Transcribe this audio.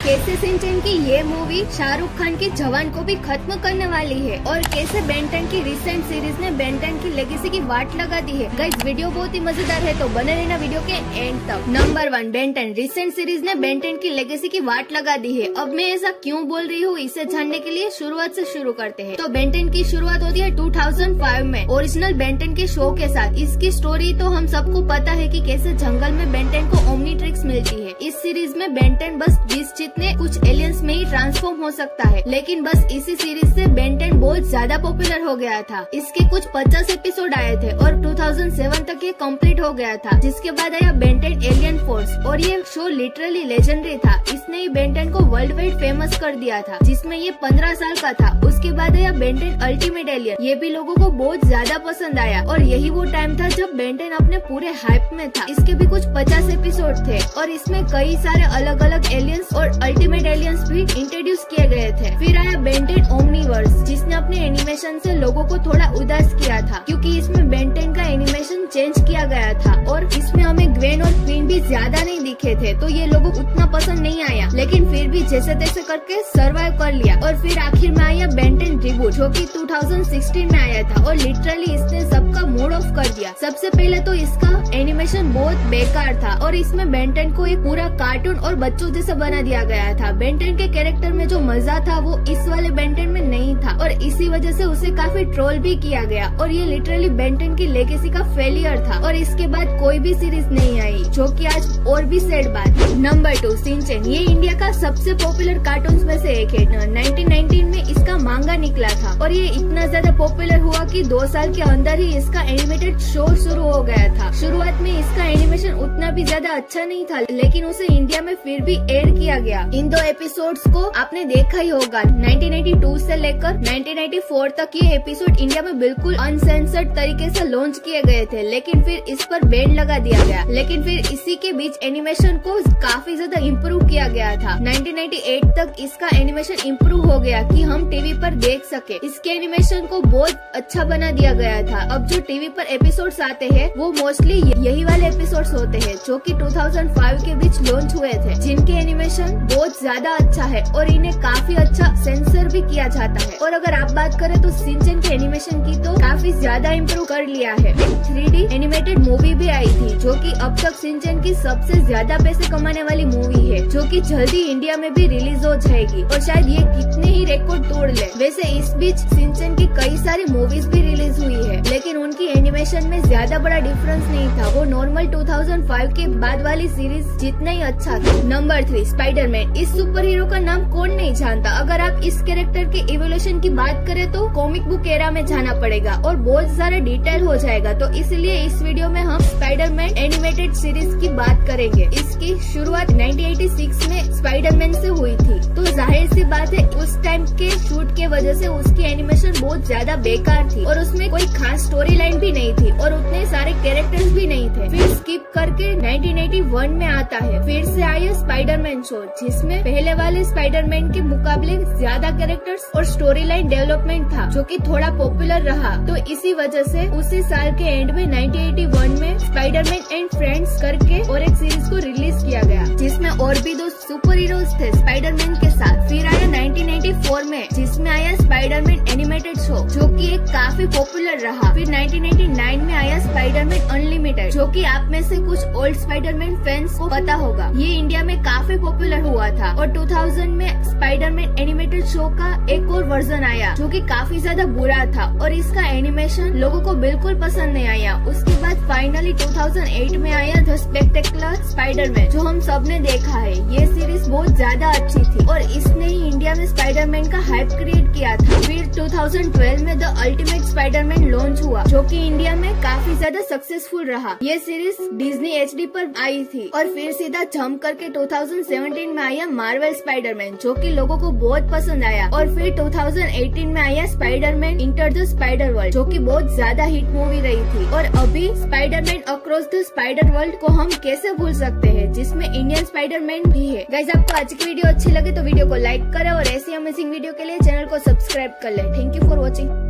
कैसे शिनचैन की ये मूवी शाहरुख खान की जवान को भी खत्म करने वाली है और कैसे बेन 10 की रिसेंट सीरीज ने बेन 10 की लेगेसी की वाट लगा दी है। गाइस वीडियो बहुत ही मजेदार है तो बने रहना वीडियो के एंड तक। नंबर 1, बेन 10 रिसेंट सीरीज ने बेन 10 की लेगेसी की वाट लगा दी है। अब मैं ऐसा क्यों बोल रही हूँ इसे जानने के लिए शुरुआत से शुरू करते हैं। तो बेन 10 की शुरुआत होती है 2005 में ओरिजिनल बेन 10 के शो के साथ। इसकी स्टोरी तो हम सबको पता है कि कैसे जंगल में बेन 10 को ओमनीट्रिक्स मिलती है। इस सीरीज में बेन 10 बस 20 जितने कुछ एलियंस में ही ट्रांसफॉर्म हो सकता है, लेकिन बस इसी सीरीज से बेन 10 बहुत ज्यादा पॉपुलर हो गया था। इसके कुछ 50 एपिसोड आए थे और 2007 तक ये कंप्लीट हो गया था, जिसके बाद आया बेन 10 एलियन फोर्स और ये शो लिटरली लेजेंडरी था। इसने ही बेन 10 को वर्ल्ड वाइड फेमस कर दिया था, जिसमें ये 15 साल का था। उसके बाद आया बेन 10 अल्टीमेट एलियन, ये भी लोगों को बहुत ज्यादा पसंद आया और यही वो टाइम था जब बेन 10 अपने पूरे हाइप में था। इसके भी कुछ 50 एपिसोड थे और इसमें कई सारे अलग अलग एलियंस और अल्टीमेट एलियंस भी इंट्रोड्यूस किए गए थे। फिर आया बेन 10 ओमनीवर्स, जिसने अपने एनिमेशन से लोगों को थोड़ा उदास किया था, क्योंकि इसमें बेन 10 का एनिमेशन चेंज किया गया था और इसमें हमें ग्वेन और क्वीन भी ज्यादा नहीं दिखे थे, तो ये लोगों को उतना पसंद नहीं आया। लेकिन फिर भी जैसे तैसे करके सर्वाइव कर लिया और फिर आखिर में आया बेन 10 रिबूट, जो कि 2016 में आया था और लिटरली इसने सबका मूड ऑफ कर दिया। सबसे पहले तो इसका एनिमेशन बहुत बेकार था और इसमें बेन 10 को एक पूरा कार्टून और बच्चों जैसा बना दिया गया था। बेन 10 के कैरेक्टर में जो मजा था वो इस वाले बेन 10 में नहीं था और इसी वजह से उसे काफी ट्रोल भी किया गया और ये लिटरली बेन 10 की लेगेसी का फेलियर था और इसके बाद कोई भी सीरीज नहीं आई, जो कि आज और भी सैड बात है। Number 2, Shinchan. ये इंडिया का सबसे पॉपुलर कार्टून में से एक है। 1919 में इसका मांगा निकला था और ये इतना ज्यादा पॉपुलर हुआ कि 2 साल के अंदर ही इसका एनिमेटेड शो शुरू हो गया था। शुरुआत में इसका एनिमेशन उतना भी ज्यादा अच्छा नहीं था, लेकिन उसे इंडिया में फिर भी एयर किया गया। इन 2 एपिसोड्स को आपने देखा ही होगा। 1992 से लेकर 1994 तक ये एपिसोड इंडिया में बिल्कुल अनसेंसर्ड तरीके से लॉन्च किए गए थे, लेकिन फिर इस पर बैन लगा दिया गया। लेकिन फिर इसी के बीच एनिमेशन को काफी ज्यादा इम्प्रूव किया गया था। 1998 तक इसका एनिमेशन इम्प्रूव हो गया कि हम टीवी पर देख सके। इसके एनिमेशन को बहुत अच्छा बना दिया गया था। अब जो टीवी पर एपिसोड्स आते हैं वो मोस्टली यही वाले एपिसोड्स होते हैं, जो कि 2005 के बीच लॉन्च हुए थे, जिनके एनिमेशन बहुत ज्यादा अच्छा है और इन्हें काफी अच्छा सेंसर भी किया जाता है। और अगर आप बात करें तो शिनचैन के एनिमेशन की तो काफी ज्यादा इम्प्रूव कर लिया है। एक 3D एनिमेटेड मूवी भी आई थी, जो कि अब तक शिनचैन की सबसे ज्यादा पैसे कमाने वाली मूवी है, जो कि जल्दी इंडिया में भी रिलीज हो जाएगी और शायद ये कितने ही रिकॉर्ड तोड़ ले। वैसे इस बीच शिनचैन की कई सारी मूवीज भी रिलीज हुई है, लेकिन उनकी एनिमेशन में ज्यादा बड़ा डिफरेंस नहीं था। वो नॉर्मल 2005 के बाद वाली सीरीज जितना ही अच्छा था। Number 3, Spiderman. इस सुपर हीरो का नाम कौन नहीं जानता। अगर आप इस कैरेक्टर के इवोल्यूशन की बात करें तो कॉमिक बुक एरा में जाना पड़ेगा और बहुत सारा डिटेल हो जाएगा, तो इसलिए इस वीडियो में हम स्पाइडरमैन एनिमेटेड सीरीज की बात करेंगे। इसकी शुरुआत 1986 में स्पाइडरमैन से हुई थी, तो जाहिर सी बात है उस टाइम के शूट के वजह से उसकी एनिमेशन बहुत ज्यादा बेकार थी और उसमें कोई खास स्टोरी लाइन भी नहीं थी और उतने सारे कैरेक्टर्स भी नहीं थे। फिर स्किप करके 1981 में आता है। फिर से आया स्पाइडरमैन शो, जिसमें पहले वाले स्पाइडरमैन के मुकाबले ज्यादा कैरेक्टर्स और स्टोरी लाइन डेवलपमेंट था, जो कि थोड़ा पॉपुलर रहा। तो इसी वजह से उसी साल के एंड में 1981 में स्पाइडरमैन एंड फ्रेंड्स करके और एक सीरीज को रिलीज किया गया, जिसमें और भी 2 सुपर हीरोज थे स्पाइडरमैन के साथ। फिर आया 1984 में, जिसमें आया स्पाइडरमैन एनिमेटेड शो, जो कि एक काफी पॉपुलर रहा। फिर 1989 में आया स्पाइडरमैन अनलिमिटेड, जो कि आप में से कुछ ओल्ड स्पाइडरमैन फैंस को पता होगा। ये इंडिया में काफी पॉपुलर हुआ था और 2000 में स्पाइडरमैन एनिमेटेड शो का एक और वर्जन आया, जो कि काफी ज्यादा बुरा था और इसका एनिमेशन लोगों को बिल्कुल पसंद नहीं आया। उसके बाद फाइनली 2008 में आया द स्पेक्टेकुलर स्पाइडरमैन, जो हम सब ने देखा है। ये सीरीज बहुत ज्यादा अच्छी थी और इसने ही इंडिया में स्पाइडरमैन का हाइप क्रिएट किया था। फिर 2012 में द अल्टीमेट स्पाइडरमैन लॉन्च हुआ, जो कि इंडिया में काफी ज्यादा सक्सेसफुल रहा। ये सीरीज डिज्नी HD पर आई थी और फिर सीधा जंप करके 2017 में आया मार्वल स्पाइडरमैन, जो कि लोगों को बहुत पसंद आया। और फिर 2018 में आया Spiderman enter the spider world, जो कि बहुत ज्यादा हिट मूवी रही थी। और अभी Spiderman across the spider world को हम कैसे भूल सकते हैं, जिसमें इंडियन स्पाइडरमैन भी है। गाइस, आपको आज की वीडियो अच्छी लगे तो वीडियो को लाइक करें और ऐसी अमेजिंग वीडियो के लिए चैनल को सब्सक्राइब कर लें। Thank you for watching.